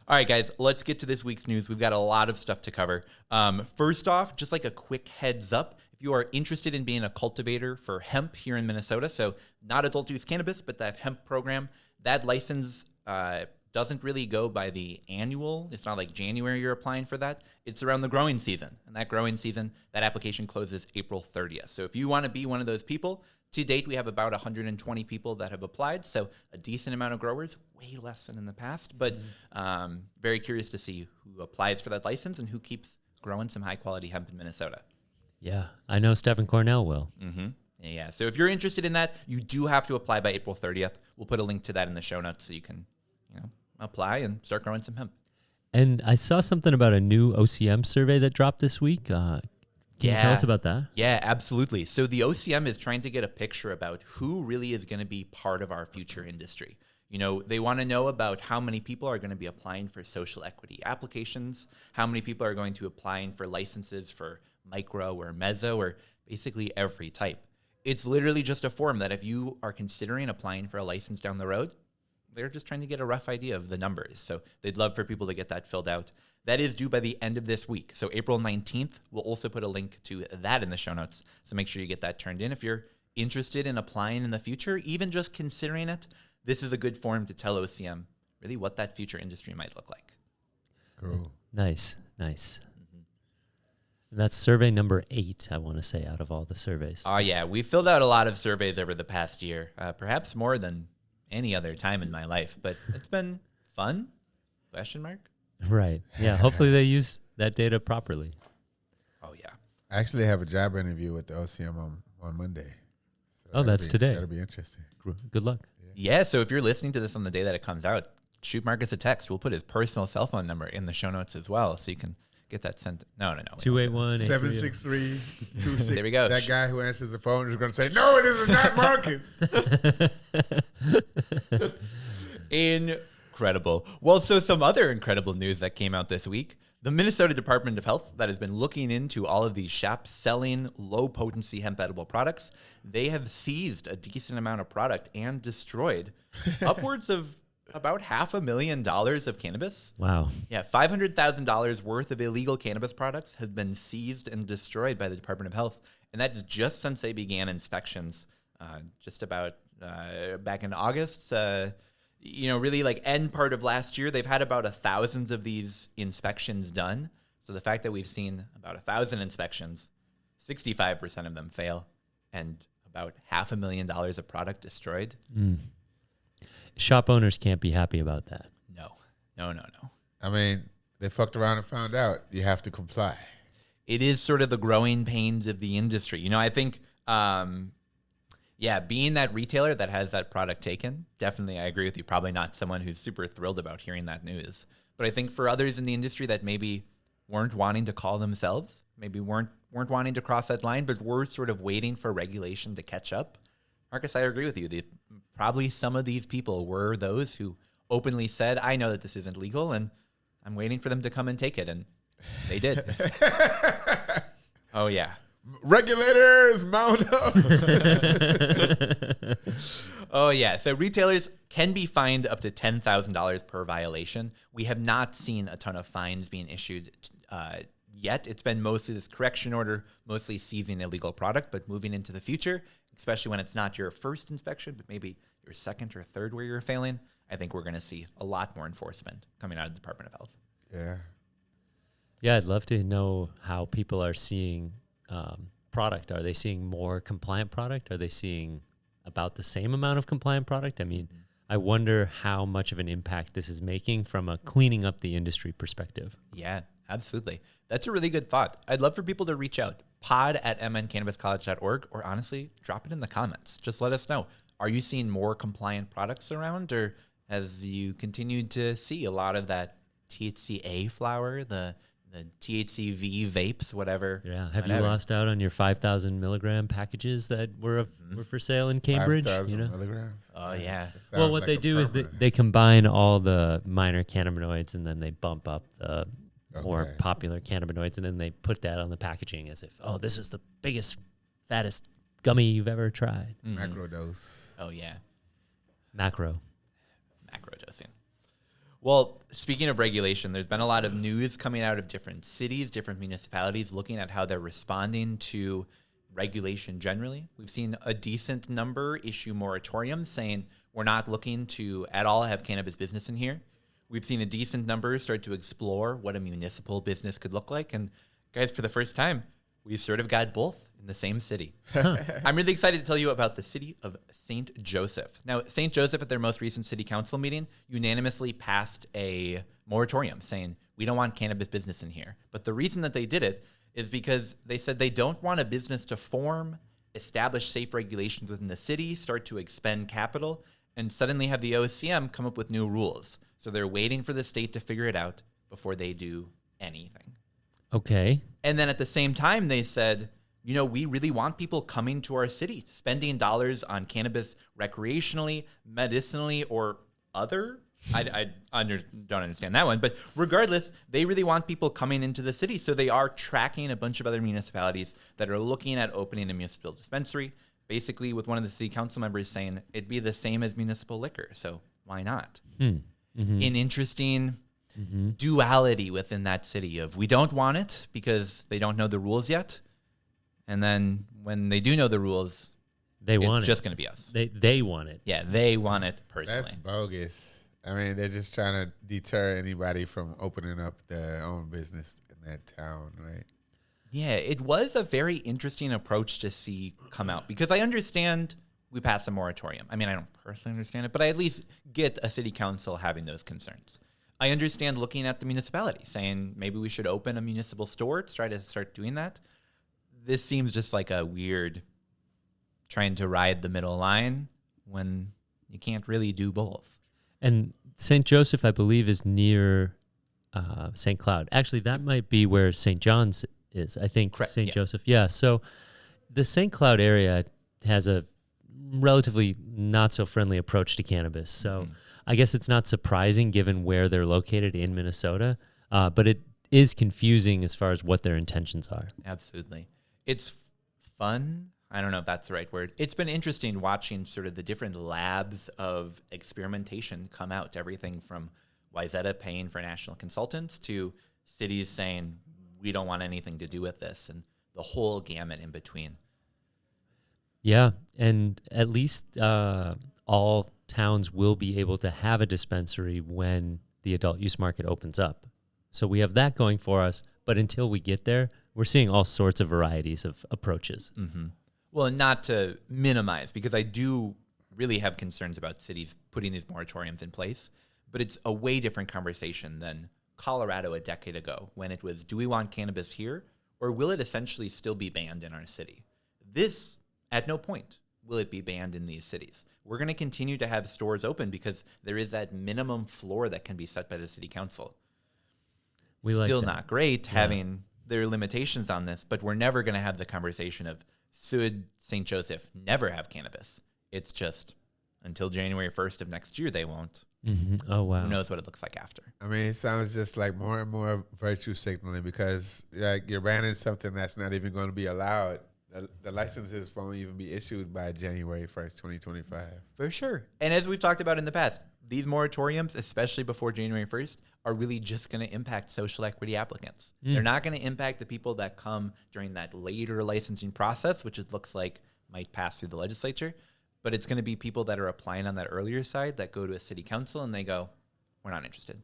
All right, guys, let's get to this week's news. We've got a lot of stuff to cover. First off, just like a quick heads up, if you are interested in being a cultivator for hemp here in Minnesota, so not adult use cannabis, but that hemp program, that license doesn't really go by the annual. It's not like January you're applying for that. It's around the growing season. And that growing season, that application closes April 30th. So if you want to be one of those people, to date, we have about 120 people that have applied. So a decent amount of growers, way less than in the past. But very curious to see who applies for that license and who keeps growing some high quality hemp in Minnesota. Yeah, I know Stephen Cornell will. Mm-hmm. Yeah, so if you're interested in that, you do have to apply by April 30th. We'll put a link to that in the show notes so you can, apply and start growing some hemp. And I saw something about a new OCM survey that dropped this week. Can you tell us about that? Yeah, absolutely. So the OCM is trying to get a picture about who really is going to be part of our future industry. They want to know about how many people are going to be applying for social equity applications, how many people are going to applying for licenses for micro or meso or basically every type. It's literally just a form that if you are considering applying for a license down the road, they're just trying to get a rough idea of the numbers. So they'd love for people to get that filled out. That is due by the end of this week. So April 19th, we'll also put a link to that in the show notes. So make sure you get that turned in. If you're interested in applying in the future, even just considering it, this is a good form to tell OCM really what that future industry might look like. Cool. Nice. That's survey number 8, I want to say, out of all the surveys. Oh, yeah. We filled out a lot of surveys over the past year, perhaps more than any other time in my life, but it's been fun? Question mark? Right. Yeah. Hopefully they use that data properly. Oh, yeah. I actually have a job interview with the OCM on Monday. So that's today. That'll be interesting. Good luck. Yeah, so if you're listening to this on the day that it comes out, shoot Marcus a text. We'll put his personal cell phone number in the show notes as well, so you can get that sent. No. 281 763-26. There we go. That guy who answers the phone is going to say, "No, this is not Marcus." Incredible. Well, so some other incredible news that came out this week. The Minnesota Department of Health that has been looking into all of these shops selling low-potency hemp edible products, they have seized a decent amount of product and destroyed upwards of about $500,000 of cannabis. Wow. Yeah, $500,000 worth of illegal cannabis products have been seized and destroyed by the Department of Health, and that's just since they began inspections just about back in August. Really like end part of last year, they've had about 1,000 of these inspections done. So the fact that we've seen about 1,000 inspections, 65% of them fail, and about $500,000 of product destroyed. Shop owners can't be happy about that. No. I mean, they fucked around and found out you have to comply. It is sort of the growing pains of the industry. I think, being that retailer that has that product taken, definitely I agree with you. Probably not someone who's super thrilled about hearing that news. But I think for others in the industry that maybe weren't wanting to call themselves, maybe weren't wanting to cross that line, but were sort of waiting for regulation to catch up. Marcus, I agree with you. Probably some of these people were those who openly said, I know that this isn't legal, and I'm waiting for them to come and take it. And they did. Oh, yeah. Regulators, mount up. Oh, yeah. So retailers can be fined up to $10,000 per violation. We have not seen a ton of fines being issued yet. It's been mostly this correction order, mostly seizing illegal product, but moving into the future, especially when it's not your first inspection, but maybe your second or third where you're failing, I think we're going to see a lot more enforcement coming out of the Department of Health. Yeah. Yeah, I'd love to know how people are seeing product. Are they seeing more compliant product? Are they seeing about the same amount of compliant product? I mean, I wonder how much of an impact this is making from a cleaning up the industry perspective. Yeah, absolutely. That's a really good thought. I'd love for people to reach out, pod@mncannabiscollege.org, or honestly, drop it in the comments. Just let us know. Are you seeing more compliant products around, or as you continued to see a lot of that THCA flower, the THCV vapes, whatever? Yeah. Have you lost out on your 5,000 milligram packages that were for sale in Cambridge? 5,000 milligrams. Oh, yeah. Well, what they do is they combine all the minor cannabinoids and then they bump up the more popular cannabinoids, and then they put that on the packaging as if, oh, this is the biggest, fattest gummy you've ever tried. Macro dose. Oh, yeah. Macro dosing. Well, speaking of regulation, there's been a lot of news coming out of different cities, different municipalities, looking at how they're responding to regulation generally. We've seen a decent number issue moratoriums saying we're not looking to at all have cannabis business in here. We've seen a decent number start to explore what a municipal business could look like. And guys, for the first time, we've sort of got both in the same city. I'm really excited to tell you about the city of St. Joseph. Now, St. Joseph at their most recent city council meeting unanimously passed a moratorium saying we don't want cannabis business in here. But the reason that they did it is because they said they don't want a business to form, establish safe regulations within the city, start to expend capital, and suddenly have the OCM come up with new rules. So they're waiting for the state to figure it out before they do anything. Okay. And then at the same time, they said, you know, we really want people coming to our city, spending dollars on cannabis recreationally, medicinally, or other. I don't understand that one. But regardless, they really want people coming into the city. So they are tracking a bunch of other municipalities that are looking at opening a municipal dispensary, basically with one of the city council members saying it'd be the same as municipal liquor. So why not? An interesting duality within that city of we don't want it because they don't know the rules yet. And then when they do know the rules, it's just going to be us. They want it. Yeah, they want it personally. That's bogus. I mean, they're just trying to deter anybody from opening up their own business in that town, right? Yeah, it was a very interesting approach to see come out because I understand we passed a moratorium. I mean, I don't personally understand it, but I at least get a city council having those concerns. I understand looking at the municipality saying maybe we should open a municipal store to try to start doing that. This seems just like a weird trying to ride the middle line when you can't really do both. And St. Joseph, I believe, is near St. Cloud. Actually, that might be where St. John's is. I think St. Joseph. Yeah. So the St. Cloud area has a relatively not so friendly approach to cannabis. So I guess it's not surprising given where they're located in Minnesota, but it is confusing as far as what their intentions are. Absolutely. It's fun. I don't know if that's the right word. It's been interesting watching sort of the different labs of experimentation come out. Everything from Wyzetta paying for national consultants to cities saying, we don't want anything to do with this, and the whole gamut in between. Yeah, and at least all towns will be able to have a dispensary when the adult use market opens up. So we have that going for us, but until we get there, we're seeing all sorts of varieties of approaches. Well, and not to minimize, because I do really have concerns about cities putting these moratoriums in place, but it's a way different conversation than Colorado a decade ago when it was, do we want cannabis here, or will it essentially still be banned in our city? This, at no point will it be banned in these cities. We're going to continue to have stores open because there is that minimum floor that can be set by the city council. Still not great having their limitations on this, but we're never going to have the conversation of should St. Joseph never have cannabis. It's just until January 1st of next year, they won't. Oh, wow. Who knows what it looks like after. I mean, it sounds just like more and more virtue signaling because like you're banning something that's not even going to be allowed. The licenses won't even be issued by January 1st, 2025. For sure. And as we've talked about in the past, these moratoriums, especially before January 1st, are really just going to impact social equity applicants. They're not going to impact the people that come during that later licensing process, which it looks like might pass through the legislature. But it's going to be people that are applying on that earlier side that go to a city council and they go, we're not interested.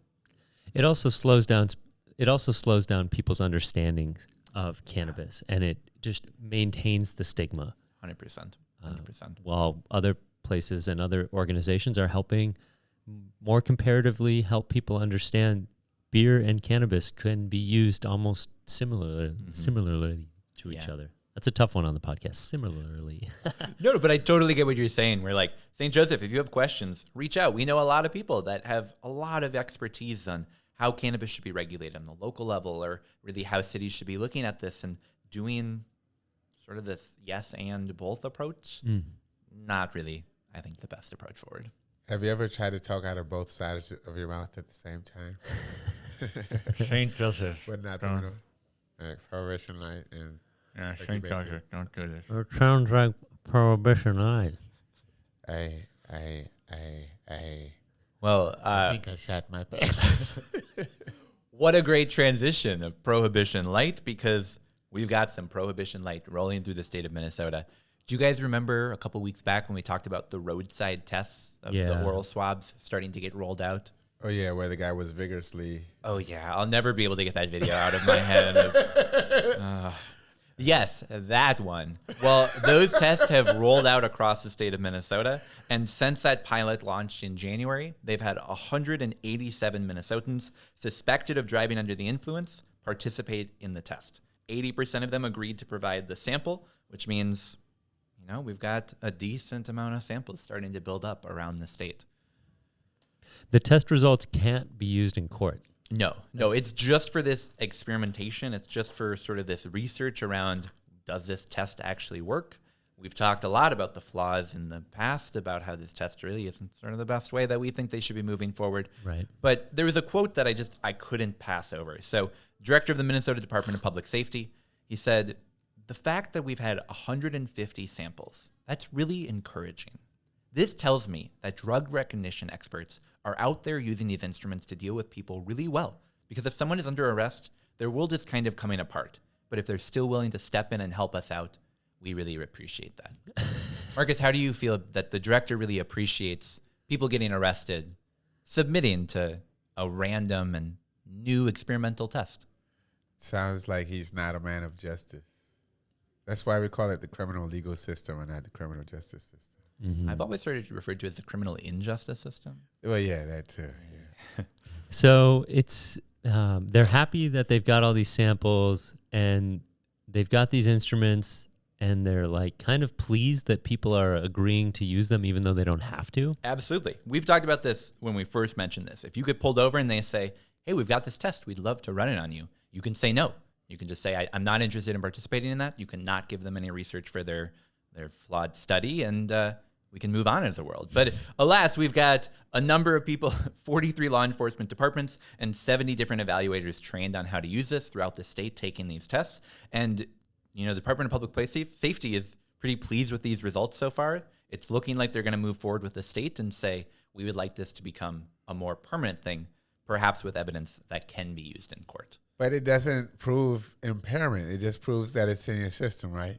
It also slows down people's understanding of cannabis, and it just maintains the stigma. 100%. While other places and other organizations are helping more comparatively help people understand beer and cannabis can be used almost similarly to each other. That's a tough one on the podcast. Similarly. No, but I totally get what you're saying. We're like, St. Joseph, if you have questions, reach out. We know a lot of people that have a lot of expertise on how cannabis should be regulated on the local level, or really how cities should be looking at this and doing sort of this yes and both approach. Not really, I think, the best approach forward. Have you ever tried to talk out of both sides of your mouth at the same time? St. Joseph. But not the middle. Like Prohibition Light and... Yeah, St. Joseph, don't do this. It sounds like Prohibition Light. I. Well, I think I shot my pants. what a great transition of Prohibition Light, because we've got some Prohibition Light rolling through the state of Minnesota. Do you guys remember a couple weeks back when we talked about the roadside tests of the oral swabs starting to get rolled out? Oh, yeah, where the guy was vigorously... Oh, yeah. I'll never be able to get that video out of my head. Yes, that one. Well, those tests have rolled out across the state of Minnesota. And since that pilot launched in January, they've had 187 Minnesotans suspected of driving under the influence participate in the test. 80% of them agreed to provide the sample, which means, you know, we've got a decent amount of samples starting to build up around the state. The test results can't be used in court. No, it's just for this experimentation. It's just for sort of this research around, does this test actually work? We've talked a lot about the flaws in the past, about how this test really isn't sort of the best way that we think they should be moving forward. Right. But there was a quote that I couldn't pass over. So, Director of the Minnesota Department of Public Safety, he said, "The fact that we've had 150 samples, that's really encouraging. This tells me that drug recognition experts are out there using these instruments to deal with people really well. Because if someone is under arrest, their world is kind of coming apart. But if they're still willing to step in and help us out, we really appreciate that." Marcus, how do you feel that the director really appreciates people getting arrested, submitting to a random and new experimental test? Sounds like he's not a man of justice. That's why we call it the criminal legal system and not the criminal justice system. Mm-hmm. I've always heard it referred to as the criminal injustice system. Well, yeah, that too. Yeah. So it's they're happy that they've got all these samples and they've got these instruments, and they're like kind of pleased that people are agreeing to use them even though they don't have to. Absolutely. We've talked about this when we first mentioned this. If you get pulled over and they say, "Hey, we've got this test, we'd love to run it on you," you can say no. You can just say, I'm not interested in participating in that. You cannot give them any research for their flawed study, and we can move on as a world. But alas, we've got a number of people, 43 law enforcement departments and 70 different evaluators trained on how to use this throughout the state taking these tests. And, you know, the Department of Public Safety is pretty pleased with these results so far. It's looking like they're going to move forward with the state and say, we would like this to become a more permanent thing, perhaps with evidence that can be used in court. But it doesn't prove impairment. It just proves that it's in your system, right?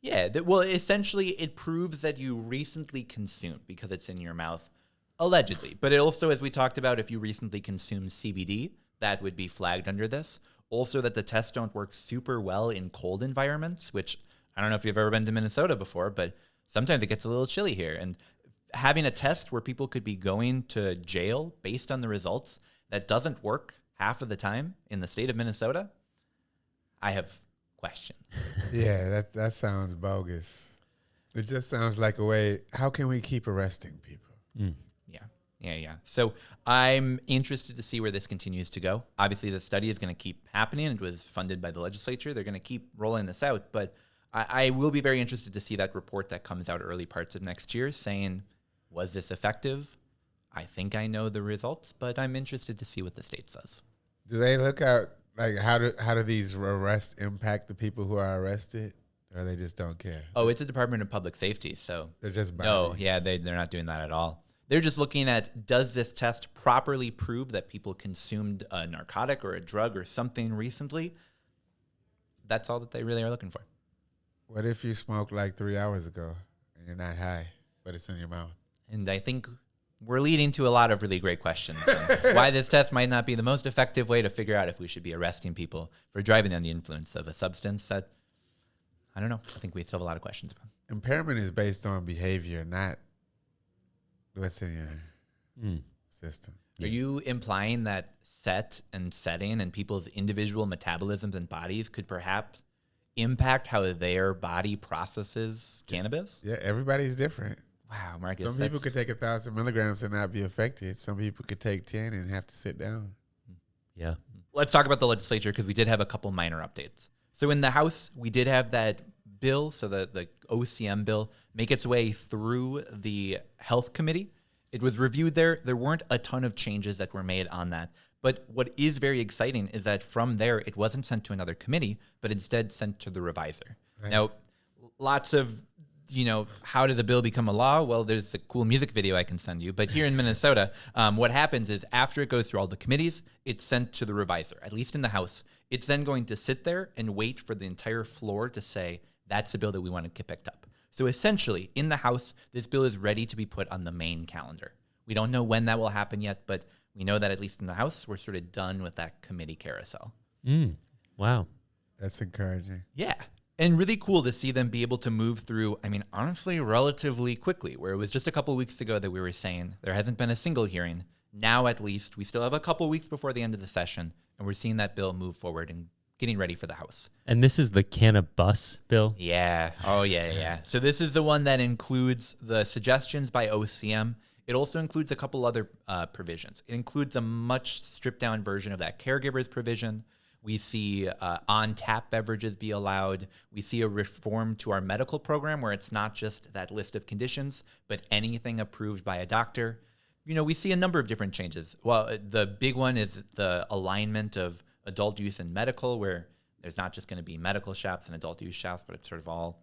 Yeah, well, essentially, it proves that you recently consumed because it's in your mouth, allegedly. But it also, as we talked about, if you recently consumed CBD, that would be flagged under this. Also, that the tests don't work super well in cold environments, which I don't know if you've ever been to Minnesota before, but sometimes it gets a little chilly here. And having a test where people could be going to jail based on the results that doesn't work half of the time in the state of Minnesota, I have questions. Yeah, that sounds bogus. It just sounds like a way, how can we keep arresting people? Mm. Yeah. So I'm interested to see where this continues to go. Obviously, the study is going to keep happening. It was funded by the legislature. They're going to keep rolling this out. But I will be very interested to see that report that comes out early parts of next year saying, was this effective? I think I know the results, but I'm interested to see what the state says. Do they look out, like, how do these arrests impact the people who are arrested? Or they just don't care? Oh, it's a Department of Public Safety, so They're just bodies. no, yeah, they're not doing that at all. They're just looking at, does this test properly prove that people consumed a narcotic or a drug or something recently? That's all that they really are looking for. What if you smoked like 3 hours ago and you're not high, but it's in your mouth? And I think we're leading to a lot of really great questions on why this test might not be the most effective way to figure out if we should be arresting people for driving under the influence of a substance that, I don't know, I think we still have a lot of questions about. Impairment is based on behavior, not what's in your system. Are you implying that set and setting and people's individual metabolisms and bodies could perhaps impact how their body processes cannabis? Yeah, everybody's different. Wow, Marcus. Some people could take 1,000 milligrams and not be affected. Some people could take 10 and have to sit down. Yeah. Let's talk about the legislature because we did have a couple minor updates. So in the House, we did have that bill, so the OCM bill, make its way through the Health Committee. It was reviewed there. There weren't a ton of changes that were made on that. But what is very exciting is that from there, it wasn't sent to another committee, but instead sent to the reviser. Right. Now, lots of how does a bill become a law? Well, there's a cool music video I can send you. But here in Minnesota, what happens is after it goes through all the committees, it's sent to the revisor, at least in the House. It's then going to sit there and wait for the entire floor to say, that's the bill that we want to get picked up. So essentially, in the House, this bill is ready to be put on the main calendar. We don't know when that will happen yet, but we know that at least in the House, we're sort of done with that committee carousel. Wow. That's encouraging. Yeah. And really cool to see them be able to move through, honestly, relatively quickly, where it was just a couple of weeks ago that we were saying there hasn't been a single hearing. Now, at least, we still have a couple of weeks before the end of the session, and we're seeing that bill move forward and getting ready for the House. And this is the Cannabis bill? Yeah. Oh, yeah. So this is the one that includes the suggestions by OCM. It also includes a couple other provisions. It includes a much stripped-down version of that caregivers provision. We see on-tap beverages be allowed. We see a reform to our medical program where it's not just that list of conditions, but anything approved by a doctor. We see a number of different changes. Well, the big one is the alignment of adult use and medical, where there's not just going to be medical shops and adult use shops, but it's sort of all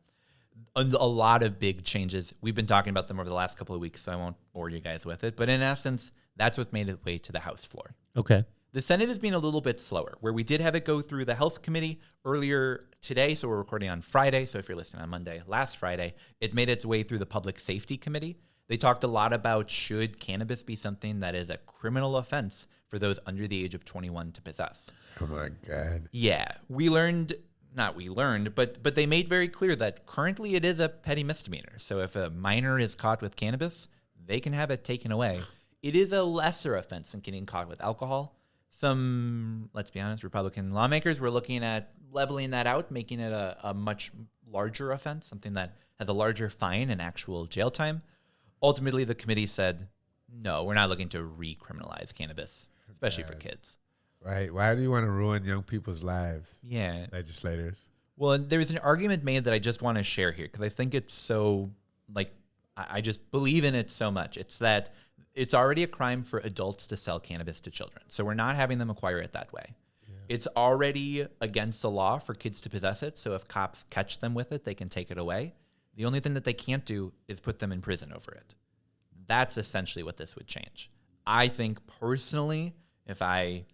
a lot of big changes. We've been talking about them over the last couple of weeks, so I won't bore you guys with it. But in essence, that's what made its way to the House floor. Okay. The Senate has been a little bit slower, where we did have it go through the Health Committee earlier today, so we're recording on Friday. So if you're listening on Monday, last Friday, it made its way through the Public Safety Committee. They talked a lot about should cannabis be something that is a criminal offense for those under the age of 21 to possess. Oh, my God. Yeah, but they made very clear that currently it is a petty misdemeanor. So if a minor is caught with cannabis, they can have it taken away. It is a lesser offense than getting caught with alcohol. Some, let's be honest, Republican lawmakers were looking at leveling that out, making it a much larger offense, something that has a larger fine and actual jail time. Ultimately, the committee said, no, we're not looking to recriminalize cannabis, especially for kids. Right. Why do you want to ruin young people's lives? Yeah. Legislators. Well, and there's an argument made that I just want to share here because I think it's so, I just believe in it so much. It's that it's already a crime for adults to sell cannabis to children. So we're not having them acquire it that way. Yeah. It's already against the law for kids to possess it. So if cops catch them with it, they can take it away. The only thing that they can't do is put them in prison over it. That's essentially what this would change. I think personally, if I,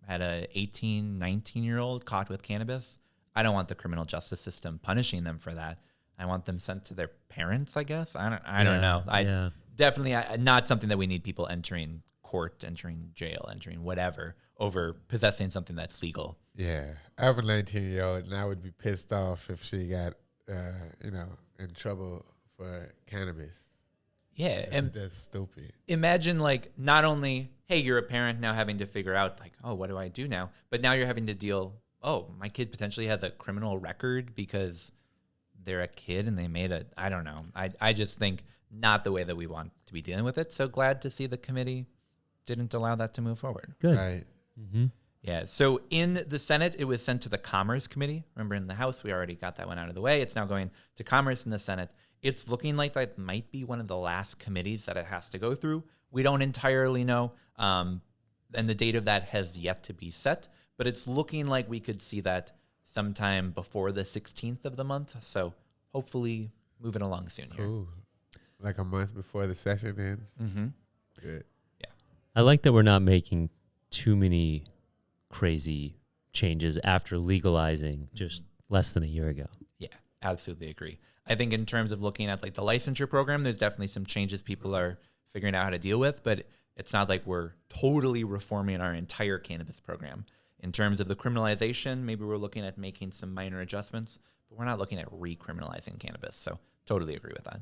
had a 18, 19-year-old caught with cannabis, I don't want the criminal justice system punishing them for that. I want them sent to their parents, I guess. I don't know. Definitely not something that we need people entering court, entering jail, entering whatever over possessing something that's legal. Yeah. I have a 19-year-old, and I would be pissed off if she got, in trouble for cannabis. Yeah. That's stupid. Imagine, not only, hey, you're a parent now having to figure out, what do I do now? But now you're having to deal, my kid potentially has a criminal record because they're a kid and they made I don't know. I just think not the way that we want to be dealing with it. So glad to see the committee didn't allow that to move forward. Good. Right. Mm-hmm. Yeah. So in the Senate, it was sent to the Commerce Committee. Remember, in the House, we already got that one out of the way. It's now going to Commerce in the Senate. It's looking like that might be one of the last committees that it has to go through. We don't entirely know. And the date of that has yet to be set. But it's looking like we could see that sometime before the 16th of the month. So hopefully moving along soon here. Ooh. Like a month before the session ends? Mm-hmm. Good. Yeah. I like that we're not making too many crazy changes after legalizing just less than a year ago. Yeah, absolutely agree. I think in terms of looking at the licensure program, there's definitely some changes people are figuring out how to deal with, but it's not like we're totally reforming our entire cannabis program. In terms of the criminalization, maybe we're looking at making some minor adjustments, but we're not looking at recriminalizing cannabis. So totally agree with that.